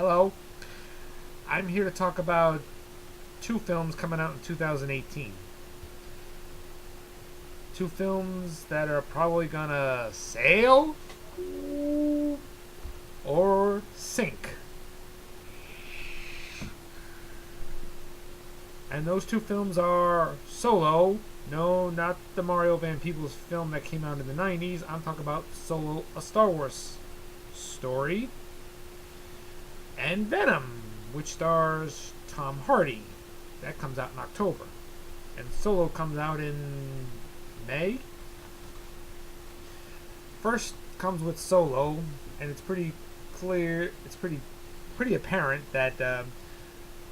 Hello. I'm here to talk about two films coming out in 2018. Two films that are probably gonna sail or sink. And those two films are Solo. No, not the Mario Van Peebles film that came out in the 90s. I'm talking about Solo, a Star Wars story. And Venom, which stars Tom Hardy. That comes out in October. And Solo comes out in May. First comes with Solo, and it's pretty clear, it's pretty apparent that the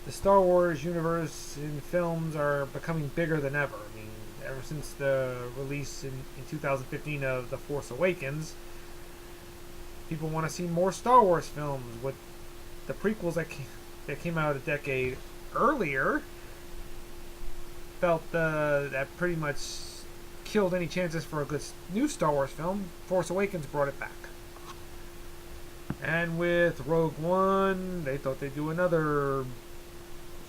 Star Wars universe in films are becoming bigger than ever. I mean, ever since the release in 2015 of The Force Awakens, people want to see more Star Wars films. With the prequels that came out a decade earlier, felt that pretty much killed any chances for a good new Star Wars film. Force Awakens brought it back. And with Rogue One, they thought they'd do another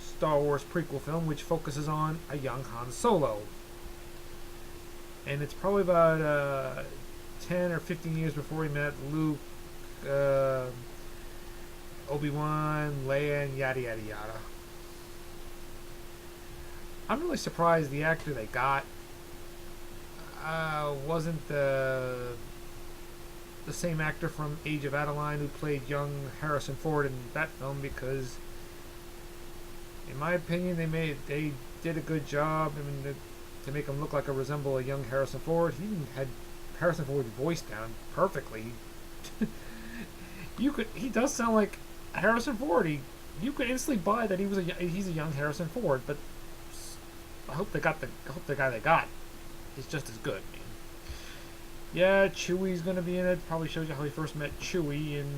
Star Wars prequel film which focuses on a young Han Solo. And it's probably about 10 or 15 years before he met Luke, Obi-Wan, Leia, and yada yada yada. I'm really surprised the actor they got wasn't the same actor from Age of Adeline who played young Harrison Ford in that film, because in my opinion they did a good job. I mean, to make him look like resemble a young Harrison Ford. He even had Harrison Ford's voice down perfectly. He does sound like Harrison Ford. You could instantly buy that he's a young Harrison Ford. But I hope the guy they got is just as good. Man. Yeah, Chewie's gonna be in it. Probably shows you how he first met Chewie, and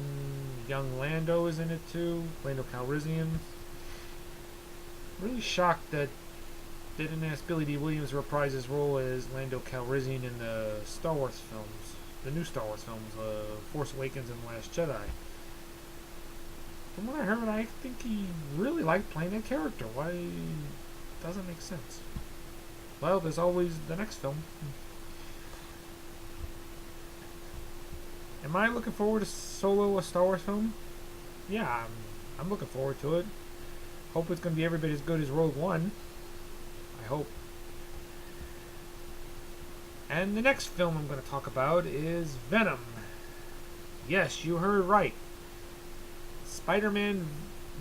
young Lando is in it too. Lando Calrissian. Really shocked that they didn't ask Billy D. Williams to reprise his role as Lando Calrissian in the Star Wars films, the new Star Wars films, Force Awakens and Last Jedi. From what I heard, I think he really liked playing that character. Why? Doesn't make sense. Well, there's always the next film. Am I looking forward to Solo, a Star Wars film? Yeah, I'm looking forward to it. Hope it's going to be every bit as good as Rogue One. I hope. And the next film I'm going to talk about is Venom. Yes, you heard right. Spider-Man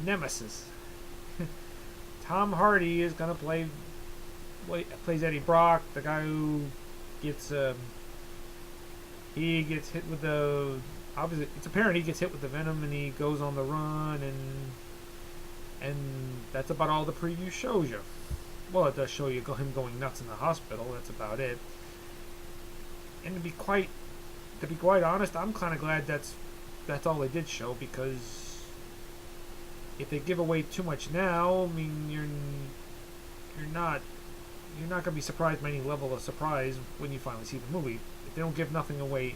Nemesis. Tom Hardy is going to plays Eddie Brock, the guy who gets he gets hit with the, obviously it's apparent he gets hit with the venom and he goes on the run, and that's about all the preview shows you. Well, it does show you him going nuts in the hospital. That's about it. And to be quite honest, I'm kind of glad that's all they did show, because if they give away too much now, I mean, you're not going to be surprised by any level of surprise when you finally see the movie. If they don't give nothing away,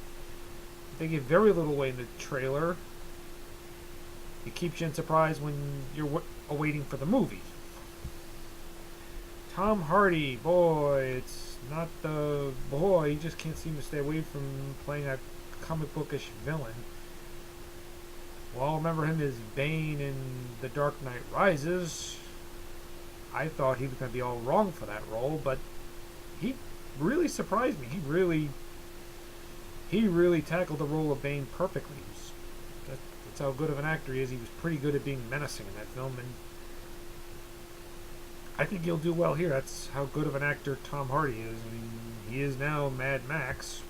if they give very little away in the trailer, it keeps you in surprise when you're awaiting for the movie. Tom Hardy, boy, it's not the boy. He just can't seem to stay away from playing a comic bookish villain. Well, I remember him as Bane in The Dark Knight Rises. I thought he was going to be all wrong for that role, but he really surprised me. He really tackled the role of Bane perfectly. That's how good of an actor he is. He was pretty good at being menacing in that film, and I think he'll do well here. That's how good of an actor Tom Hardy is. I mean, he is now Mad Max,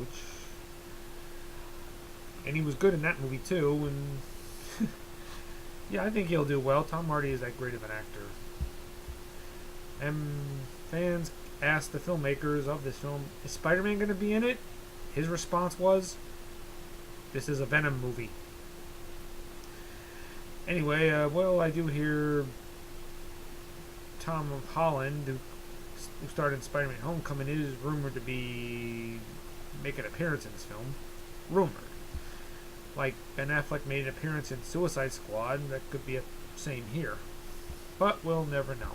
and he was good in that movie too. And yeah, I think he'll do well. Tom Hardy is that great of an actor. And fans asked the filmmakers of this film, is Spider-Man going to be in it? His response was, this is a Venom movie. Anyway, well, I do hear Tom Holland, who starred in Spider-Man Homecoming, is rumored to be make an appearance in this film. Rumored. Like Ben Affleck made an appearance in Suicide Squad, that could be a same here. But we'll never know.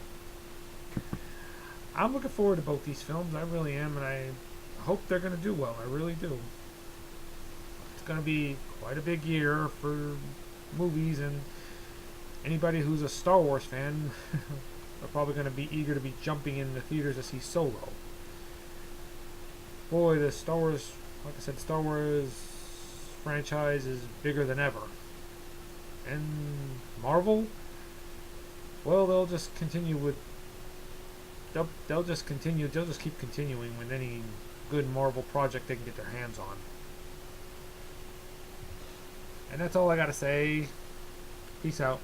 I'm looking forward to both these films. I really am, and I hope they're going to do well. I really do. It's going to be quite a big year for movies, and anybody who's a Star Wars fan are probably going to be eager to be jumping in the theaters to see Solo. Boy, the Star Wars, like I said, Star Wars franchise is bigger than ever. And Marvel, well, they'll just continue with they'll just keep continuing with any good Marvel project they can get their hands on. And that's all I gotta say. Peace out.